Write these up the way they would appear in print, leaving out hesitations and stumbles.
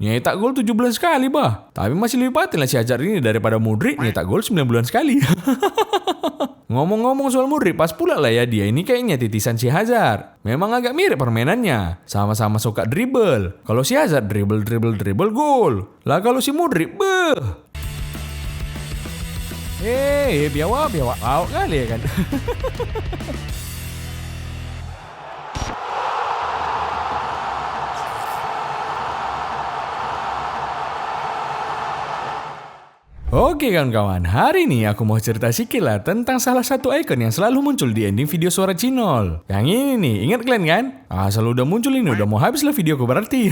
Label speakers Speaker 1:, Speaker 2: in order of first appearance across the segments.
Speaker 1: Nyetak gol 7 bulan sekali bah. Tapi masih lebih paten lah si Hazard ini daripada Modric nyetak gol 9 bulan sekali. Ngomong-ngomong soal Modric, pas pula lah ya dia ini kayaknya titisan si Hazard. Memang agak mirip permainannya. Sama-sama suka dribble. Kalau si Hazard dribble gol. Lah kalau si Modric, beuh. Biawak kali ya kan. Oke kawan-kawan, hari ini aku mau cerita sedikit lah tentang salah satu icon yang selalu muncul di ending video suara Cinol. Yang ini nih, ingat kalian kan? Asal udah muncul ini udah mau habis lah videoku berarti.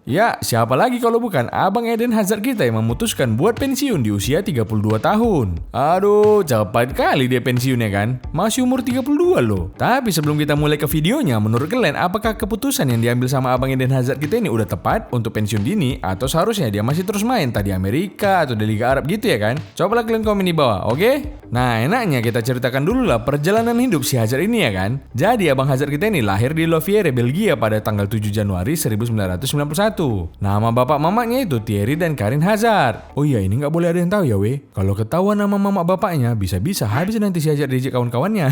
Speaker 1: Ya, siapa lagi kalau bukan Abang Eden Hazard kita yang memutuskan buat pensiun di usia 32 tahun. Aduh, cepat kali dia pensiunnya kan? Masih umur 32 loh. Tapi sebelum kita mulai ke videonya, menurut kalian apakah keputusan yang diambil sama Abang Eden Hazard kita ini udah tepat untuk pensiun dini? Atau seharusnya dia masih terus main tadi Amerika atau di Liga Arab gitu ya kan? Cobalah kalian komen di bawah, oke? Nah, enaknya kita ceritakan dulu lah perjalanan hidup si Hazard ini ya kan? Jadi Abang Hazard kita ini lahir di Louvière, Belgia pada tanggal 7 Januari 1991. Nama bapak mamanya itu Thierry dan Karin Hazard. Oh iya, ini nggak boleh ada yang tahu ya weh. Kalau ketahuan nama mama bapaknya, bisa-bisa habis nanti si Hazard diajak kawan-kawannya.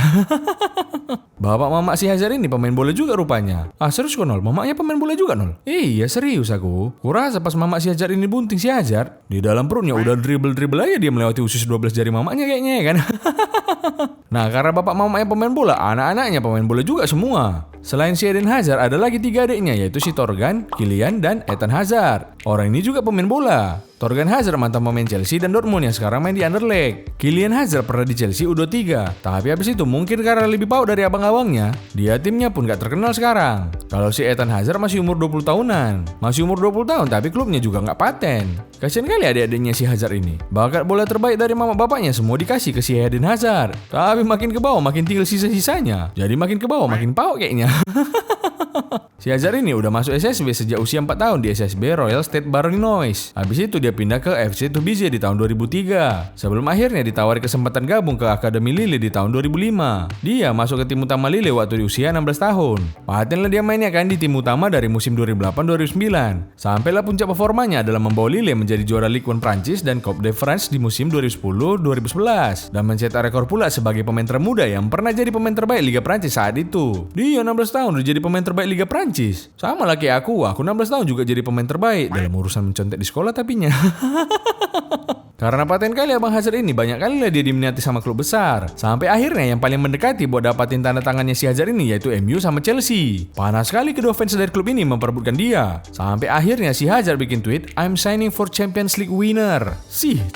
Speaker 1: Bapak mama si Hazard ini pemain bola juga rupanya. Ah serius kok Nol? Mamanya pemain bola juga Nol? Iya serius aku. Kurasa pas mama si Hazard ini bunting si Hazard, di dalam perutnya udah dribble aja dia melewati usus 12 jari mamanya kayaknya ya kan. Nah karena bapak mamanya pemain bola, anak-anaknya pemain bola juga semua. Selain si Eden Hazard ada lagi 3 adiknya yaitu si Thorgan, Kylian, dan Ethan Hazard. Orang ini juga pemain bola. Thorgan Hazard mantan pemain Chelsea dan Dortmund yang sekarang main di Anderlecht. Kylian Hazard pernah di Chelsea U23, tapi habis itu mungkin karena lebih paut dari abang-abangnya, dia timnya pun gak terkenal sekarang. Kalau si Ethan Hazard masih umur 20 tahunan. Masih umur 20 tahun tapi klubnya juga gak paten. Kasian kali adik-adiknya si Hazard ini. Bakat bola terbaik dari mama bapaknya semua dikasih ke si Eden Hazard. Tapi makin ke bawah makin tinggal sisa-sisanya. Jadi makin ke bawah makin paut kayaknya. Si Hazard ini udah masuk SSB sejak usia 4 tahun di SSB Royal Stade Ballonnois. Habis itu dia pindah ke FC Tubize di tahun 2003. Sebelum akhirnya ditawari kesempatan gabung ke Akademi Lille di tahun 2005. Dia masuk ke tim utama Lille waktu di usia 16 tahun. Patenlah dia mainnya kan di tim utama dari musim 2008-2009. Sampailah puncak performanya adalah membawa Lille menjadi juara Ligue 1 Prancis dan Coupe de France di musim 2010-2011. Dan mencetak rekor pula sebagai pemain termuda yang pernah jadi pemain terbaik Liga Prancis saat itu. Dia 16 tahun udah jadi pemain terbaik Liga Prancis. Sama lah kayak aku 16 tahun juga jadi pemain terbaik dalam urusan mencontek di sekolah tapinya. Karena paten kali Abang Hazard ini banyak kali lah dia diminati sama klub besar. Sampai akhirnya yang paling mendekati buat dapatin tanda tangannya si Hazard ini yaitu MU sama Chelsea. Panas sekali kedua fans dari klub ini memperebutkan dia. Sampai akhirnya si Hazard bikin tweet, "I'm signing for Champions League winner."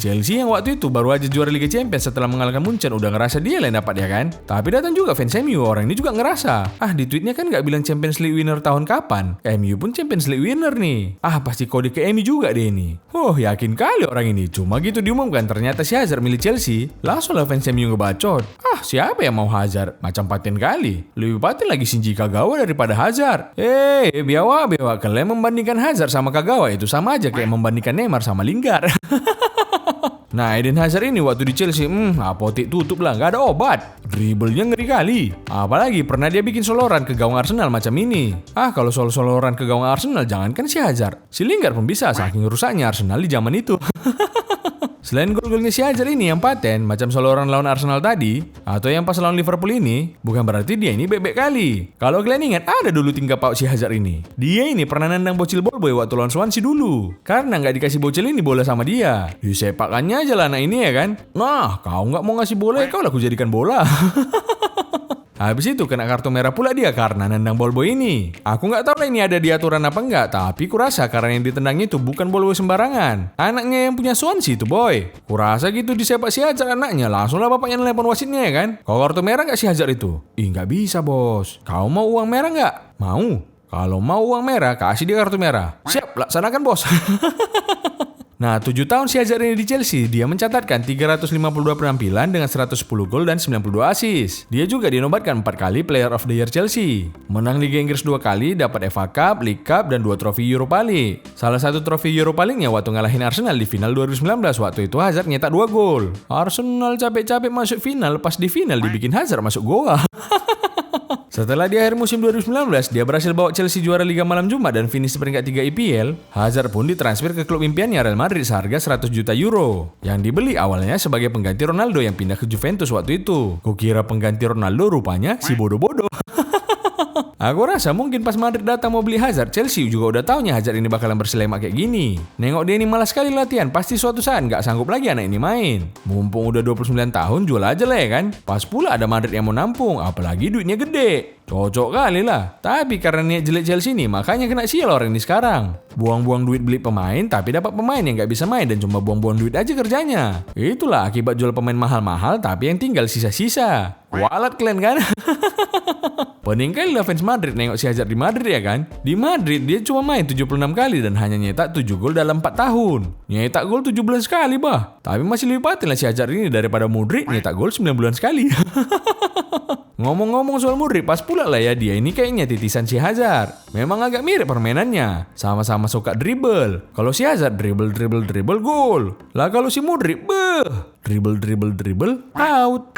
Speaker 1: Chelsea yang waktu itu baru aja juara Liga Champions setelah mengalahkan Munchen udah ngerasa dia lah yang dapat ya kan. Tapi datang juga fans MU, orang ini juga ngerasa. Di tweetnya kan gak bilang Champions League winner tahun kapan. MU pun Champions League winner nih. Pasti kode ke MU juga deh ini. Yakin kali orang ini. Cuma gitu diumumkan ternyata si Hazard milih Chelsea. Langsung lah fans MU ngebacot. Siapa yang mau Hazard? Macam paten kali. Lebih paten lagi Shinji Kagawa daripada Hazard. Biawak. Kalian membandingkan Hazard sama Kagawa itu sama aja kayak membandingkan Neymar sama Lingard. Nah Eden Hazard ini waktu di Chelsea, apotek tutup lah, gak ada obat. Dribblenya ngeri kali. Apalagi pernah dia bikin soloran ke gawang Arsenal macam ini. Kalau soal soloran ke gawang Arsenal jangankan si Hazard, si Lingard pun bisa saking rusaknya Arsenal di zaman itu. Selain gol-golnya si Hazard ini yang paten, macam soloran lawan Arsenal tadi, atau yang pas lawan Liverpool ini, bukan berarti dia ini bebek kali. Kalau kalian ingat, ada dulu tingkah paut si Hazard ini. Dia ini pernah nendang bocil ballboy waktu lawan Swansea dulu. Karena nggak dikasih bocil ini bola sama dia. Disepakannya aja lah anak ini ya kan. Nah, kau nggak mau ngasih bola, kau lah aku jadikan bola. Habis itu kena kartu merah pula dia karena nendang ballboy ini. Aku nggak tahu lah ini ada di aturan apa enggak, tapi kurasa karena yang ditendang itu bukan ballboy sembarangan. Anaknya yang punya Swansea itu boy. Kurasa gitu disepak si Hazard anaknya, langsung lah bapaknya nelpon wasitnya ya kan. Kau kartu merah nggak si Hazard itu? Nggak bisa bos. Kau mau uang merah nggak? Mau. Kalau mau uang merah kasih dia kartu merah. Siap, laksanakan bos. Nah, 7 tahun si Hazard ini di Chelsea, dia mencatatkan 352 penampilan dengan 110 gol dan 92 assist. Dia juga dinobatkan 4 kali Player of the Year Chelsea. Menang Liga Inggris 2 kali, dapat FA Cup, League Cup, dan 2 trofi Europa League. Salah satu trofi Europa League-nya waktu ngalahin Arsenal di final 2019. Waktu itu Hazard nyetak 2 gol. Arsenal capek-capek masuk final, pas di final dibikin Hazard masuk goal. Setelah di akhir musim 2019, dia berhasil bawa Chelsea juara Liga Malam Jumat dan finish peringkat 3 EPL, Hazard pun ditransfer ke klub impiannya Real Madrid seharga 100 juta euro, yang dibeli awalnya sebagai pengganti Ronaldo yang pindah ke Juventus waktu itu. Kukira pengganti Ronaldo, rupanya si bodoh-bodoh. Aku rasa mungkin pas Madrid datang mau beli Hazard, Chelsea juga udah taunya Hazard ini bakalan berselemak kayak gini. Nengok dia ini malas sekali latihan, pasti suatu saat nggak sanggup lagi anak ini main. Mumpung udah 29 tahun, jual aja lah ya kan. Pas pula ada Madrid yang mau nampung, apalagi duitnya gede. Cocok kali lah. Tapi karena niat jelek Chelsea ini, makanya kena sial orang ini sekarang. Buang-buang duit beli pemain, tapi dapat pemain yang nggak bisa main dan cuma buang-buang duit aja kerjanya. Itulah akibat jual pemain mahal-mahal, tapi yang tinggal sisa-sisa. Walat kalian kan? Pening kali lah fans Madrid nengok si Hazard di Madrid ya kan. Di Madrid dia cuma main 76 kali dan hanya nyetak 7 gol dalam 4 tahun. Nyetak gol 17 kali bah. Tapi masih lebih patin lah si Hazard ini daripada Modric nyetak gol 9 bulan sekali. Ngomong-ngomong soal Modric, pas pula lah ya dia ini kayaknya titisan si Hazard. Memang agak mirip permainannya. Sama-sama suka dribble. Kalau si Hazard dribble gol. Lah kalau si Modric dribble out.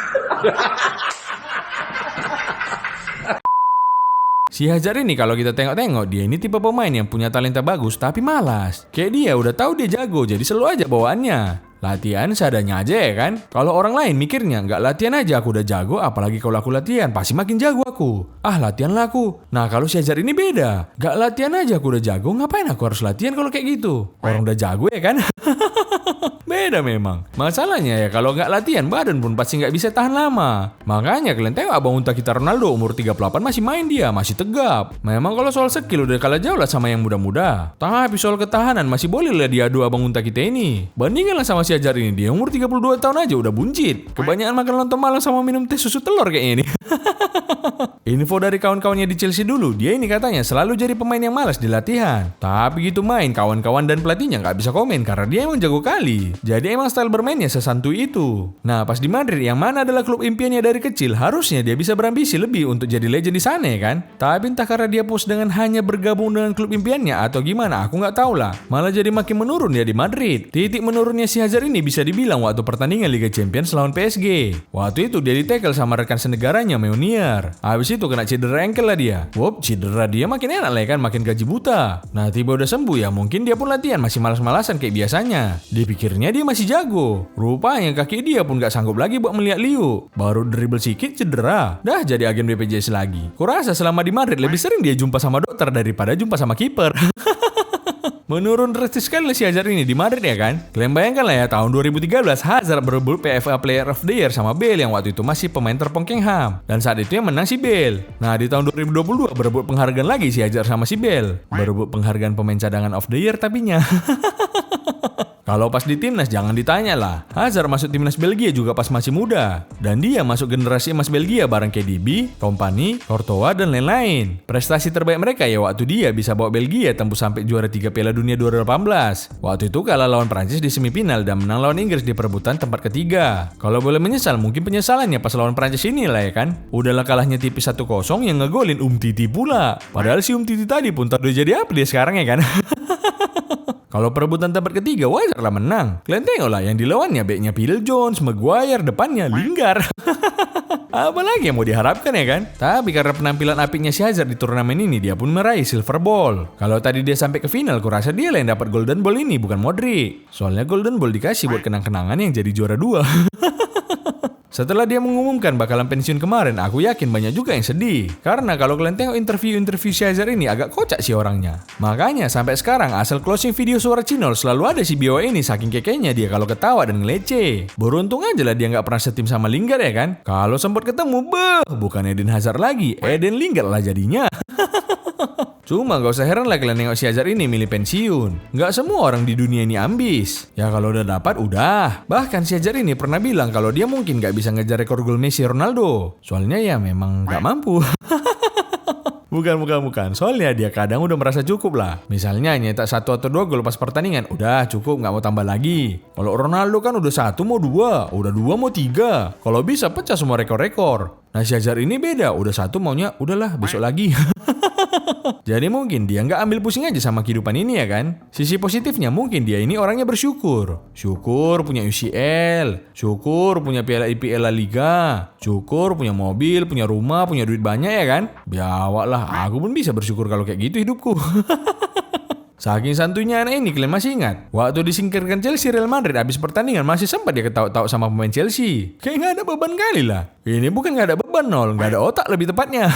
Speaker 1: Si Hazard ini kalau kita tengok-tengok, dia ini tipe pemain yang punya talenta bagus tapi malas. Kayak dia udah tahu dia jago, jadi selalu aja bawaannya. Latihan seadanya aja ya kan. Kalau orang lain mikirnya nggak latihan aja aku udah jago, apalagi kalau aku latihan pasti makin jago aku. Latihan lah aku. Nah kalau si Hazard ini beda. Nggak latihan aja aku udah jago, ngapain aku harus latihan kalau kayak gitu? Orang udah jago ya kan. Beda memang. Masalahnya ya kalau nggak latihan badan pun pasti nggak bisa tahan lama. Makanya kalian tengok abang unta kita Ronaldo umur 38 masih main dia, masih tegap. Memang kalau soal skill udah kalah jauh lah sama yang muda-muda. Tapi soal ketahanan masih boleh lah diadu abang unta kita ini. Bandingkan lah sama si Hazard ini, dia umur 32 tahun aja udah buncit. Kebanyakan makan lontong malam sama minum teh susu telur kayaknya ini. Info dari kawan-kawannya di Chelsea dulu, dia ini katanya selalu jadi pemain yang malas di latihan. Tapi gitu main, kawan-kawan dan pelatihnya nggak bisa komen karena dia emang jago kali. Jadi emang style bermainnya sesantui itu. Nah pas di Madrid yang mana adalah klub impiannya dari kecil, harusnya dia bisa berambisi lebih untuk jadi legend di sana ya kan. Tapi entah karena dia puas dengan hanya bergabung dengan klub impiannya atau gimana, aku nggak tahu lah. Malah jadi makin menurun ya di Madrid. Titik menurunnya si Hazard ini bisa dibilang waktu pertandingan Liga Champions lawan PSG. Waktu itu dia ditekel sama rekan senegaranya Meunier. Habis itu kena cedera ankle lah dia. Cedera dia makin enak lah ya kan, makin gaji buta. Nah tiba udah sembuh ya, mungkin dia pun latihan masih malas-malasan kayak biasanya. Dipikirnya dia masih jago. Rupanya kaki dia pun gak sanggup lagi buat melihat liuk. Baru dribble sikit cedera. Dah jadi agen BPJS lagi. Kurasa selama di Madrid lebih sering dia jumpa sama dokter daripada jumpa sama kiper. Menurun drastis sekali si Hazard ini di Madrid ya kan. Kalian bayangkan lah ya, tahun 2013 Hazard berebut PFA Player of the Year sama Bale yang waktu itu masih pemain terpongkengham. Dan saat itu yang menang si Bale. Nah di tahun 2022 berebut penghargaan lagi si Hazard sama si Bale. Berebut penghargaan pemain cadangan of the year tapinya. Kalau pas di timnas jangan ditanya lah. Hazard masuk timnas Belgia juga pas masih muda. Dan dia masuk generasi emas Belgia bareng KDB, Kompany, Courtois dan lain-lain. Prestasi terbaik mereka ya waktu dia bisa bawa Belgia tembus sampai juara 3 Piala Dunia 2018. Waktu itu kalah lawan Prancis di semifinal dan menang lawan Inggris di perebutan tempat ketiga. Kalau boleh menyesal mungkin penyesalannya pas lawan Prancis ini lah ya kan. Udahlah kalahnya tipis 1-0 yang ngegolin Umtiti pula. Padahal si Umtiti tadi pun tak udah jadi apa dia sekarang ya kan. Kalau perebutan tempat ketiga wajar lah menang. Kalian tengok lah yang dilawannya backnya Phil Jones, Maguire, depannya Lingard. Apalagi yang mau diharapkan ya kan? Tapi karena penampilan apiknya si Hazard di turnamen ini, dia pun meraih silver ball. Kalau tadi dia sampai ke final, kurasa dia lah yang dapat golden ball ini, bukan Modric. Soalnya golden ball dikasih buat kenang-kenangan yang jadi juara 2. Setelah dia mengumumkan bakalan pensiun kemarin, aku yakin banyak juga yang sedih. Karena kalau kalian tengok interview si Hazard ini agak kocak sih orangnya. Makanya sampai sekarang asal closing video suara Cinol selalu ada si Bio ini saking kekenya dia kalau ketawa dan ngelece. Beruntung aja lah dia nggak pernah setim sama Lingard ya kan. Kalau sempat ketemu, bukan Eden Hazard lagi, Eden Lingard lah jadinya. Cuma gak usah heran lah kalian nengok si Hazard ini milih pensiun. Gak semua orang di dunia ini ambis. Ya kalau udah dapat, udah. Bahkan si Hazard ini pernah bilang kalau dia mungkin gak bisa ngejar rekor gol Messi Ronaldo. Soalnya ya memang gak mampu. Bukan. Soalnya dia kadang udah merasa cukup lah. Misalnya nyetak 1 atau 2 gol pas pertandingan, udah cukup gak mau tambah lagi. Kalau Ronaldo kan udah 1 mau 2, udah 2 mau 3. Kalau bisa pecah semua rekor-rekor. Nah si Hazard ini beda, udah 1 maunya udahlah besok lagi. Jadi mungkin dia nggak ambil pusing aja sama kehidupan ini ya kan. Sisi positifnya mungkin dia ini orangnya bersyukur. Syukur punya UCL, syukur punya Piala IPL La Liga, syukur punya mobil, punya rumah, punya duit banyak ya kan. Biawak lah, aku pun bisa bersyukur kalau kayak gitu hidupku. Saking santunya anak ini, kalian masih ingat? Waktu disingkirkan Chelsea Real Madrid habis pertandingan masih sempat dia ketawa-tawa sama pemain Chelsea. Kayak nggak ada beban kali lah. Ini bukan nggak ada beban nol, nggak ada otak lebih tepatnya.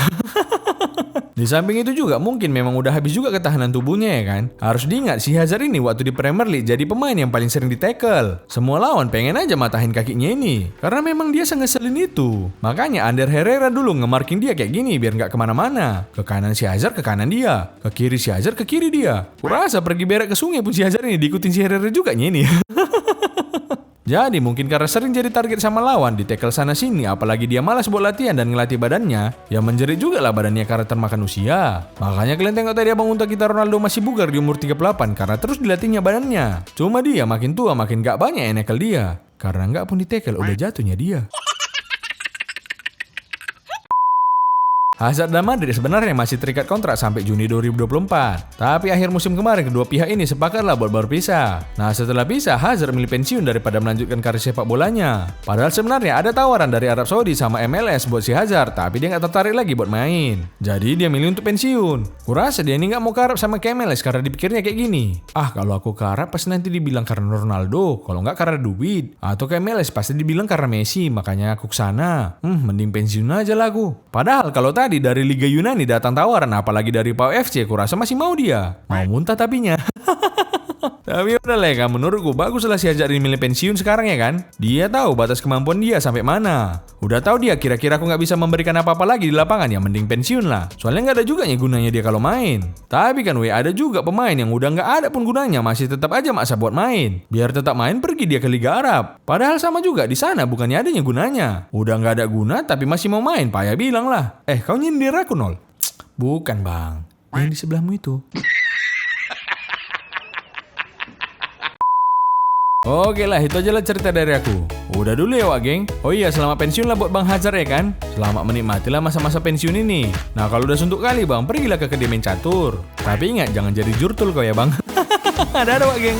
Speaker 1: Di samping itu juga mungkin memang udah habis juga ketahanan tubuhnya ya kan. Harus diingat si Hazard ini waktu di Premier League jadi pemain yang paling sering di-tackle. Semua lawan pengen aja matahin kakinya ini. Karena memang dia sengeselin itu. Makanya Ander Herrera dulu nge-marking dia kayak gini biar nggak kemana-mana. Ke kanan si Hazard ke kanan dia. Ke kiri si Hazard ke kiri dia. Kurasa pergi berak ke sungai pun si Hazard ini diikutin si Herrera juga ini. Jadi mungkin karena sering jadi target sama lawan di tackle sana sini, apalagi dia malas buat latihan dan ngelatih badannya, ya menjerit juga lah badannya karena termakan usia. Makanya kalian tengok tadi abang unta kita Ronaldo masih bugar di umur 38 karena terus dilatihnya badannya. Cuma dia makin tua makin gak banyak yang nekel dia. Karena gak pun di tackle udah jatuhnya dia. Hazard dan Madrid sebenarnya masih terikat kontrak sampai Juni 2024. Tapi akhir musim kemarin kedua pihak ini sepakatlah buat berpisah. Nah setelah pisah, Hazard milih pensiun daripada melanjutkan karir sepak bolanya. Padahal sebenarnya ada tawaran dari Arab Saudi sama MLS buat si Hazard, tapi dia nggak tertarik lagi buat main. Jadi dia milih untuk pensiun. Kurasa dia ini nggak mau ke Arab sama ke MLS karena dipikirnya kayak gini. Kalau aku ke Arab pasti nanti dibilang karena Ronaldo, kalau nggak karena duit. Atau ke MLS pasti dibilang karena Messi, makanya aku kesana. Mending pensiun aja lah aku. Padahal kalau tadi dari Liga Yunani datang tawaran, apalagi dari PAO FC, kurasa masih mau dia. Mau muntah tapinya. Tapi udah lah ya, menurutku bagus lah si Hazard ini milih pensiun sekarang ya kan. Dia tahu batas kemampuan dia sampai mana. Udah tahu dia kira-kira aku nggak bisa memberikan apa-apa lagi di lapangan, ya mending pensiun lah. Soalnya nggak ada juga gunanya dia kalau main. Tapi kan ada juga pemain yang udah nggak ada pun gunanya masih tetap aja maksa buat main. Biar tetap main pergi dia ke Liga Arab. Padahal sama juga di sana bukannya adanya gunanya. Udah nggak ada guna tapi masih mau main, payah bilang lah. Kau nyindir aku nol? Bukan bang, yang di sebelahmu itu. Oke lah, itu aja lah cerita dari aku. Udah dulu ya wak geng. Oh iya, selamat pensiun lah buat Bang Hazard ya kan. Selamat menikmatilah masa-masa pensiun ini. Nah kalau udah suntuk kali bang, pergilah ke kedai main catur. Tapi ingat jangan jadi jurtul kau ya bang. Dadah wak geng.